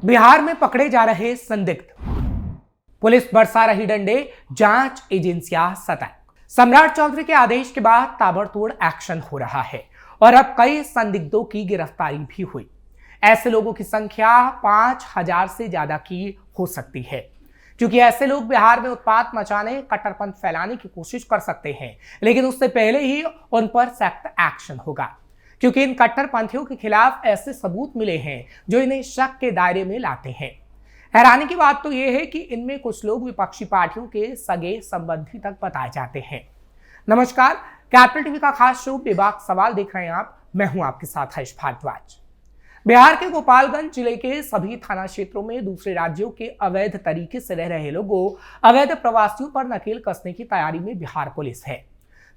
बिहार में पकड़े जा रहे संदिग्ध, पुलिस बरसा रही डंडे, जांच एजेंसियां सतर्क। सम्राट चौधरी के आदेश के बाद ताबड़तोड़ एक्शन हो रहा है और अब कई संदिग्धों की गिरफ्तारी भी हुई। ऐसे लोगों की संख्या 5000 से ज्यादा की हो सकती है, क्योंकि ऐसे लोग बिहार में उत्पात मचाने, कट्टरपंथ फैलाने की कोशिश कर सकते हैं, लेकिन उससे पहले ही उन पर सख्त एक्शन होगा, क्योंकि इन कट्टरपंथियों के खिलाफ ऐसे सबूत मिले हैं जो इन्हें शक के दायरे में लाते हैं। हैरानी की बात तो यह है कि इनमें कुछ लोग विपक्षी पार्टियों के सगे संबंधी तक बताए जाते हैं। नमस्कार, कैपिटल टीवी का खास शो बेबाक सवाल देख रहे हैं आप। मैं हूं आपके साथ हर्ष भारद्वाज। बिहार के गोपालगंज जिले के सभी थाना क्षेत्रों में दूसरे राज्यों के अवैध तरीके से रह रहे लोगों, अवैध प्रवासियों पर नकेल कसने की तैयारी में बिहार पुलिस है।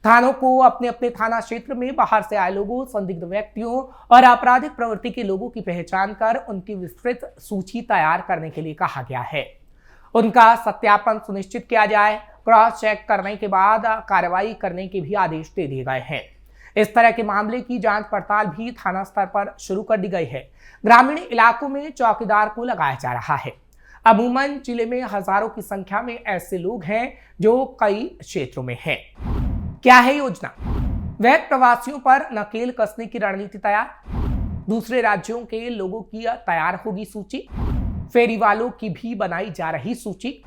थानों को अपने अपने थाना क्षेत्र में बाहर से आए लोगों, संदिग्ध व्यक्तियों और आपराधिक प्रवृत्ति के लोगों की पहचान कर उनकी विस्तृत सूची तैयार करने के लिए कहा गया है। उनका सत्यापन सुनिश्चित किया जाए, क्रॉस चेक करने के बाद कार्रवाई करने के भी आदेश दे दिए गए हैं। इस तरह के मामले की जांच पड़ताल भी थाना स्तर पर शुरू कर दी गई है। ग्रामीण इलाकों में चौकीदार को लगाया जा रहा है। अमूमन जिले में हजारों की संख्या में ऐसे लोग हैं जो कई क्षेत्रों में हैं। क्या है योजना? वैध प्रवासियों पर नकेल कसने की रणनीति तैयार, दूसरे राज्यों के लोगों की तैयार होगी सूची, फेरी वालों की भी बनाई जा रही सूची,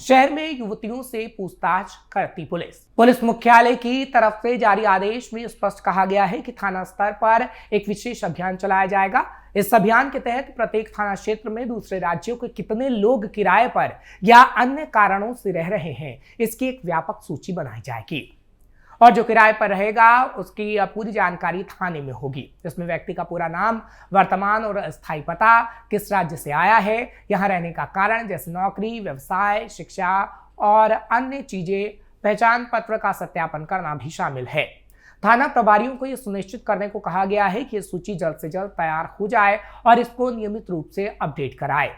शहर में युवतियों से पूछताछ करती पुलिस मुख्यालय की तरफ से जारी आदेश में स्पष्ट कहा गया है कि थाना स्तर पर एक विशेष अभियान चलाया जाएगा। इस अभियान के तहत प्रत्येक थाना क्षेत्र में दूसरे राज्यों के कितने लोग किराए पर या अन्य कारणों से रह रहे हैं, इसकी एक व्यापक सूची बनाई जाएगी और जो किराए पर रहेगा उसकी पूरी जानकारी थाने में होगी। इसमें व्यक्ति का पूरा नाम, वर्तमान और स्थायी पता, किस राज्य से आया है, यहाँ रहने का कारण जैसे नौकरी, व्यवसाय, शिक्षा और अन्य चीजें, पहचान पत्र का सत्यापन करना भी शामिल है। थाना प्रभारियों को यह सुनिश्चित करने को कहा गया है कि यह सूची जल्द से जल्द तैयार हो जाए और इसको नियमित रूप से अपडेट कराए।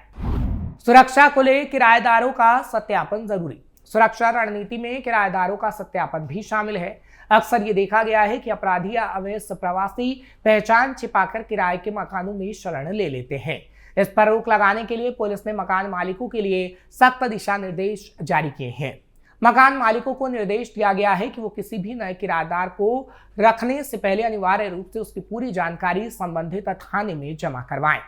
सुरक्षा को लेकर किराएदारों का सत्यापन जरूरी। सुरक्षा रणनीति में किराएदारों का सत्यापन भी शामिल है। अक्सर ये देखा गया है कि अपराधी या अवैध प्रवासी पहचान छिपाकर किराए के मकानों में शरण ले लेते हैं। इस पर रोक लगाने के लिए पुलिस ने मकान मालिकों के लिए सख्त दिशा निर्देश जारी किए हैं। मकान मालिकों को निर्देश दिया गया है कि वो किसी भी नए किराएदार को रखने से पहले अनिवार्य रूप से उसकी पूरी जानकारी संबंधित थाने में जमा करवाएं।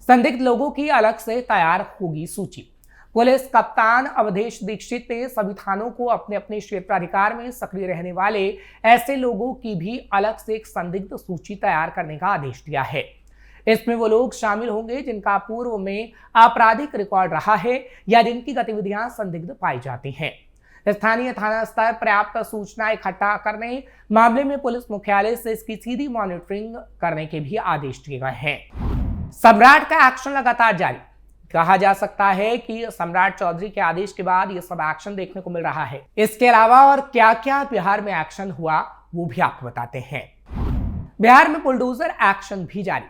संदिग्ध लोगों की अलग से तैयार होगी सूची। पुलिस कप्तान अवधेश दीक्षित ने सभी थानों को अपने अपने क्षेत्राधिकार में सक्रिय रहने वाले ऐसे लोगों की भी अलग से एक संदिग्ध सूची तैयार करने का आदेश दिया है। इसमें वो लोग शामिल होंगे जिनका पूर्व में आपराधिक रिकॉर्ड रहा है या जिनकी गतिविधियां संदिग्ध पाई जाती हैं। स्थानीय थाना स्तर पर्याप्त सूचना इकट्ठा करने, मामले में पुलिस मुख्यालय से इसकी सीधी मॉनिटरिंग करने के भी आदेश दिए गए हैं। सम्राट का एक्शन लगातार जारी। कहा जा सकता है कि सम्राट चौधरी के आदेश के बाद यह सब एक्शन देखने को मिल रहा है। इसके अलावा और क्या क्या बिहार में एक्शन हुआ वो भी आपको बताते हैं। बिहार में बुलडोजर एक्शन भी जारी।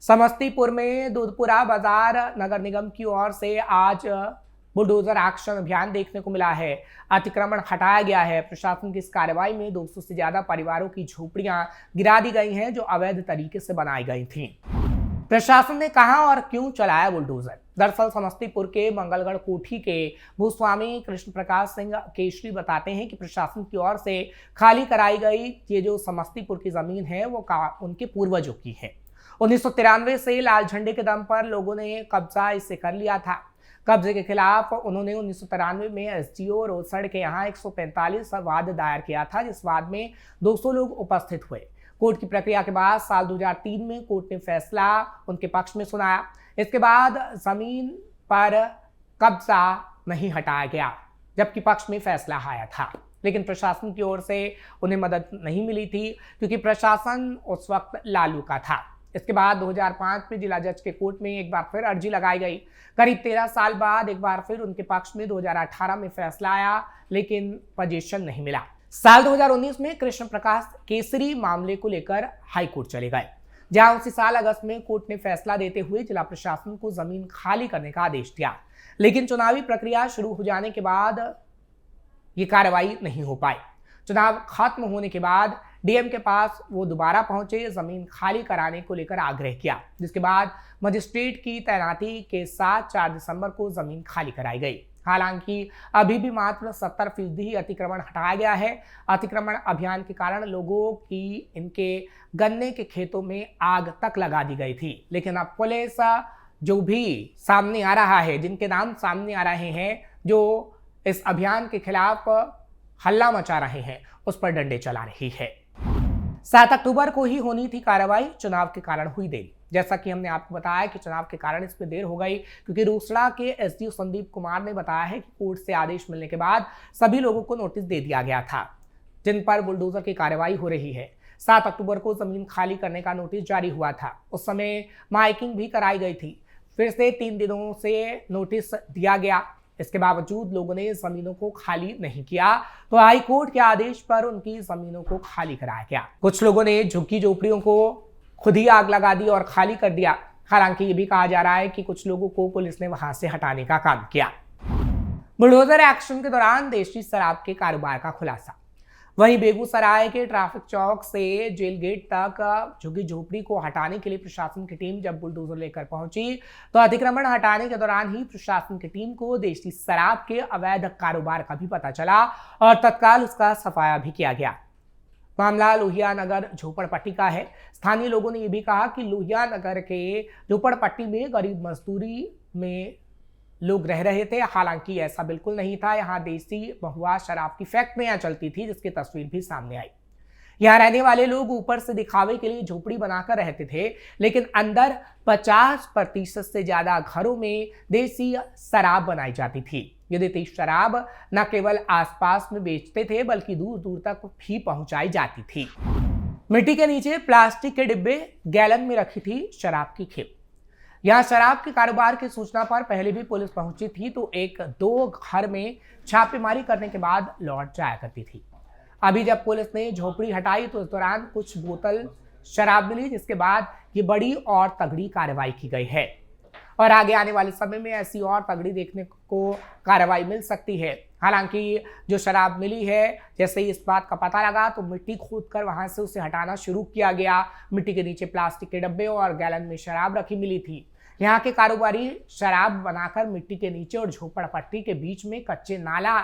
समस्तीपुर में दूधपुरा बाजार नगर निगम की ओर से आज बुलडोजर एक्शन अभियान देखने को मिला है। अतिक्रमण हटाया गया है। प्रशासन की इस कार्रवाई में 200 से ज्यादा परिवारों की झोपड़ियां गिरा दी गई हैं जो अवैध तरीके से बनाई गई थीं। प्रशासन ने कहा और क्यों चलाया बुलडोजर? दरअसल समस्तीपुर के मंगलगढ़ कोठी के भूस्वामी कृष्ण प्रकाश सिंह केशरी बताते हैं कि प्रशासन की ओर से खाली कराई गई ये जो समस्तीपुर की जमीन है वो उनके पूर्वजों की है। 1993 से लाल झंडे के दम पर लोगों ने कब्जा इससे कर लिया था। कब्जे के खिलाफ उन्होंने 1993 में एसडीओ रोसड़ के यहाँ 145 वाद दायर किया था, जिस वाद में 200 लोग उपस्थित हुए। कोर्ट की प्रक्रिया के बाद साल 2003 में कोर्ट ने फैसला उनके पक्ष में सुनाया। इसके बाद जमीन पर कब्जा नहीं हटाया गया, जबकि पक्ष में फैसला आया था, लेकिन प्रशासन की ओर से उन्हें मदद नहीं मिली थी क्योंकि प्रशासन उस वक्त लालू का था। इसके बाद 2005 में जिला जज के कोर्ट में एक बार फिर अर्जी लगाई गई। करीब 13 साल बाद एक बार फिर उनके पक्ष में 2018 में फैसला आया, लेकिन पोजीशन नहीं मिला। साल 2019 में कृष्ण प्रकाश केसरी मामले को लेकर हाईकोर्ट चले गए, जहां उसी साल अगस्त में कोर्ट ने फैसला देते हुए जिला प्रशासन को जमीन खाली करने का आदेश दिया, लेकिन चुनावी प्रक्रिया शुरू हो जाने के बाद ये कार्रवाई नहीं हो पाई। चुनाव खत्म होने के बाद डीएम के पास वो दोबारा पहुंचे, जमीन खाली कराने को लेकर आग्रह किया, जिसके बाद मजिस्ट्रेट की तैनाती के साथ 4 दिसंबर को जमीन खाली कराई गई। हालांकि अभी भी मात्र 70% ही अतिक्रमण हटाया गया है। अतिक्रमण अभियान के कारण लोगों की इनके गन्ने के खेतों में आग तक लगा दी गई थी, लेकिन अब पुलिस जो भी सामने आ रहा है, जिनके नाम सामने आ रहे हैं, जो इस अभियान के खिलाफ हल्ला मचा रहे हैं, उस पर डंडे चला रही है। 7 अक्टूबर को ही होनी थी कार्रवाई, चुनाव के कारण हुई देरी। जैसा कि हमने आपको बताया कि चुनाव के कारण इसमें देर हो गई, क्योंकि रोसड़ा के एसडीओ संदीप कुमार ने बताया है कि कोर्ट से आदेश मिलने के बाद सभी लोगों को नोटिस दे दिया गया था, जिन पर बुलडोजर की कार्रवाई हो रही है। 7 अक्टूबर को जमीन खाली करने का नोटिस जारी हुआ था। उस समय माइकिंग भी कराई गई थी। फिर से 3 दिनों से नोटिस दिया गया। इसके बावजूद लोगों ने जमीनों को खाली नहीं किया, तो हाई कोर्ट के आदेश पर उनकी जमीनों को खाली कराया गया। कुछ लोगों ने झुग्गी झोपड़ियों को खुद ही आग लगा दी और खाली कर दिया। हालांकि ये भी कहा जा रहा है कि कुछ लोगों को पुलिस ने वहां से हटाने का काम किया। बुलडोजर एक्शन के दौरान देशी शराब के कारोबार का खुलासा। वहीं बेगूसराय के ट्रैफिक चौक से जेल गेट तक झुग्गी झोपड़ी को हटाने के लिए प्रशासन की टीम जब बुलडोजर लेकर पहुंची, तो अतिक्रमण हटाने के दौरान ही प्रशासन की टीम को देशी शराब के अवैध कारोबार का भी पता चला और तत्काल उसका सफाया भी किया गया। मामला लोहिया नगर झोपड़पट्टी का है। स्थानीय लोगों ने यह भी कहा कि लोहिया नगर के झोपड़पट्टी में गरीब मजदूरी में लोग रह रहे थे। हालांकि ऐसा बिल्कुल नहीं था। यहाँ देसी महुआ शराब की फैक्ट्रियां चलती थी, जिसकी तस्वीर भी सामने आई। यहाँ रहने वाले लोग ऊपर से दिखावे के लिए झोपड़ी बनाकर रहते थे, लेकिन अंदर 50% से ज्यादा घरों में देसी शराब बनाई जाती थी। ये देसी शराब न केवल आसपास में बेचते थे, बल्कि दूर दूर तक भी पहुंचाई जाती थी। मिट्टी के नीचे प्लास्टिक के डिब्बे, गैलन में रखी थी शराब की खेप। यहाँ शराब के कारोबार की सूचना पर पहले भी पुलिस पहुंची थी, तो 1-2 घर में छापेमारी करने के बाद लौट जाया करती थी। अभी जब पुलिस ने झोपड़ी हटाई तो इस दौरान कुछ बोतल शराब मिली, जिसके बाद ये बड़ी और तगड़ी कार्रवाई की गई है और आगे आने वाले समय में ऐसी और तगड़ी देखने को कार्रवाई मिल सकती है। हालांकि जो शराब मिली है, जैसे ही इस बात का पता लगा तो मिट्टी खोदकर वहां से उसे हटाना शुरू किया गया। मिट्टी के नीचे प्लास्टिक के डब्बे और गैलन में शराब रखी मिली थी। यहाँ के कारोबारी शराब बनाकर मिट्टी के नीचे और झोपड़पट्टी के बीच में कच्चे नाला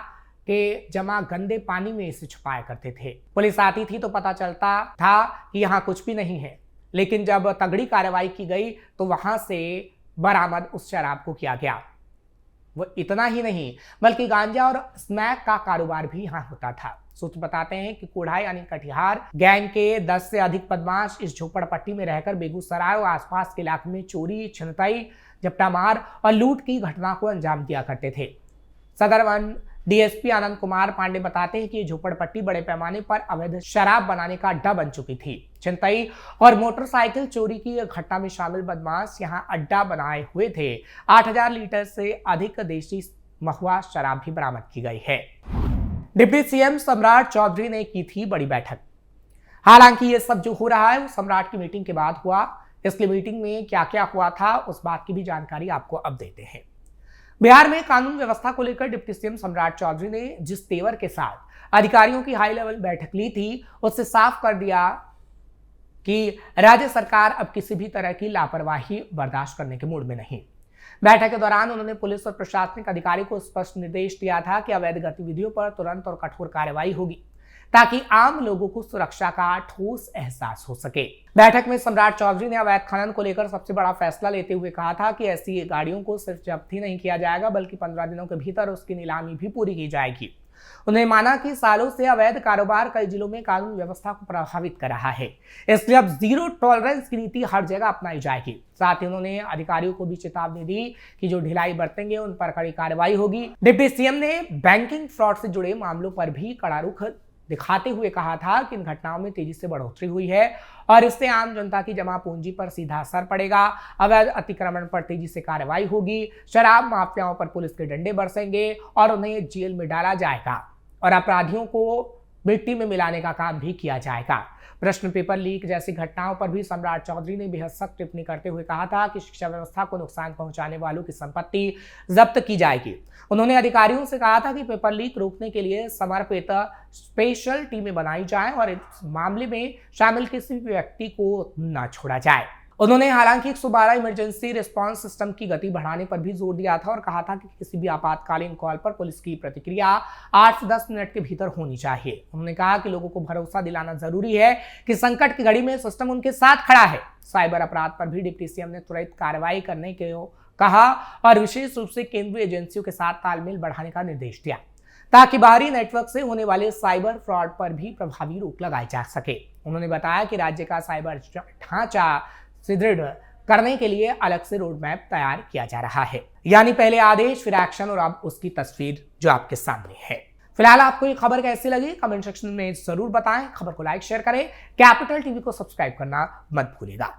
के जमा गंदे पानी में इसे छुपाया करते थे। पुलिस आती थी तो पता चलता था कि यहाँ कुछ भी नहीं है, लेकिन जब तगड़ी कार्रवाई की गई तो वहां से बरामद उस शराब को किया गया। वो इतना ही नहीं, बल्कि गांजा और स्मैक का कारोबार भी यहाँ होता था। सूत्र बताते हैं कि कोढ़ा यानी कटिहार गैंग के 10 से अधिक बदमाश इस झोपड़पट्टी में रहकर बेगूसराय और आसपास के इलाके में चोरी, छिनतई, झपटामार और लूट की घटना को अंजाम दिया करते थे। सदर वन डीएसपी आनंद कुमार पांडे बताते हैं कि ये झोपड़पट्टी बड़े पैमाने पर अवैध शराब बनाने का अड्डा बन चुकी थी। छिनतई और मोटरसाइकिल चोरी की घटना में शामिल बदमाश यहाँ अड्डा बनाए हुए थे। 8000 लीटर से अधिक देशी महुआ शराब भी बरामद की गई है। डिप्टी सीएम सम्राट चौधरी ने की थी बड़ी बैठक। हालांकि ये सब जो हो रहा है वो सम्राट की मीटिंग के बाद हुआ। इसलिए मीटिंग में क्या क्या हुआ था उस बात की भी जानकारी आपको अब देते हैं। बिहार में कानून व्यवस्था को लेकर डिप्टी सीएम सम्राट चौधरी ने जिस तेवर के साथ अधिकारियों की हाई लेवल बैठक ली थी, उससे साफ कर दिया कि राज्य सरकार अब किसी भी तरह की लापरवाही बर्दाश्त करने के मूड में नहीं। बैठक के दौरान उन्होंने पुलिस और प्रशासनिक अधिकारी को स्पष्ट निर्देश दिया था कि अवैध गतिविधियों पर तुरंत और कठोर कार्रवाई होगी, ताकि आम लोगों को सुरक्षा का ठोस एहसास हो सके। बैठक में सम्राट चौधरी ने अवैध खनन को लेकर सबसे बड़ा फैसला लेते हुए कहा था कि ऐसी गाड़ियों को सिर्फ जब्त ही नहीं किया जाएगा, बल्कि 15 दिनों के भीतर उसकी नीलामी भी पूरी की जाएगी। उन्होंने माना कि सालों से अवैध कारोबार कई जिलों में कानून व्यवस्था को प्रभावित कर रहा है, इसलिए अब जीरो टॉलरेंस की नीति हर जगह अपनाई जाएगी। साथ ही उन्होंने अधिकारियों को भी चेतावनी दी कि जो ढिलाई बरतेंगे उन पर कड़ी कार्रवाई होगी। डिप्टी सीएम ने बैंकिंग फ्रॉड से जुड़े मामलों पर भी कड़ा रुख दिखाते हुए कहा था कि इन घटनाओं में तेजी से बढ़ोतरी हुई है और इससे आम जनता की जमा पूंजी पर सीधा असर पड़ेगा। अवैध अतिक्रमण पर तेजी से कार्रवाई होगी, शराब माफियाओं पर पुलिस के डंडे बरसेंगे और उन्हें जेल में डाला जाएगा और अपराधियों को मिट्टी में मिलाने का काम भी किया जाएगा। प्रश्न पेपर लीक जैसी घटनाओं पर भी सम्राट चौधरी ने बेहद सख्त टिप्पणी करते हुए कहा था कि शिक्षा व्यवस्था को नुकसान पहुंचाने वालों की संपत्ति जब्त की जाएगी। उन्होंने अधिकारियों से कहा था कि पेपर लीक रोकने के लिए समर्पित स्पेशल टीमें बनाई जाएं और इस मामले में शामिल किसी भी व्यक्ति को न छोड़ा जाए। उन्होंने हालांकि 112 इमरजेंसी रिस्पांस सिस्टम की गति बढ़ाने पर भी जोर दिया था और कहा था कि किसी भी आपातकालीन कॉल पर पुलिस की प्रतिक्रिया 8 से 10 मिनट के भीतर होनी चाहिए। उन्होंने कहा कि लोगों को भरोसा दिलाना जरूरी है कि संकट की घड़ी में सिस्टम उनके साथ खड़ा है। साइबर अपराध पर भी डिप्टी सीएम ने त्वरित कार्रवाई करने के कहा और विशेष रूप से केंद्रीय एजेंसियों के साथ तालमेल बढ़ाने का निर्देश दिया ताकि बाहरी नेटवर्क से होने वाले साइबर फ्रॉड पर भी प्रभावी रोक लगाई जा सके। उन्होंने बताया कि राज्य का साइबर ढांचा सुदृढ़ करने के लिए अलग से रोड मैप तैयार किया जा रहा है, यानी पहले आदेश फिर एक्शन और अब उसकी तस्वीर जो आपके सामने है। फिलहाल आपको ये खबर कैसी लगी कमेंट सेक्शन में जरूर बताएं। खबर को लाइक शेयर करें, कैपिटल टीवी को सब्सक्राइब करना मत भूलिएगा।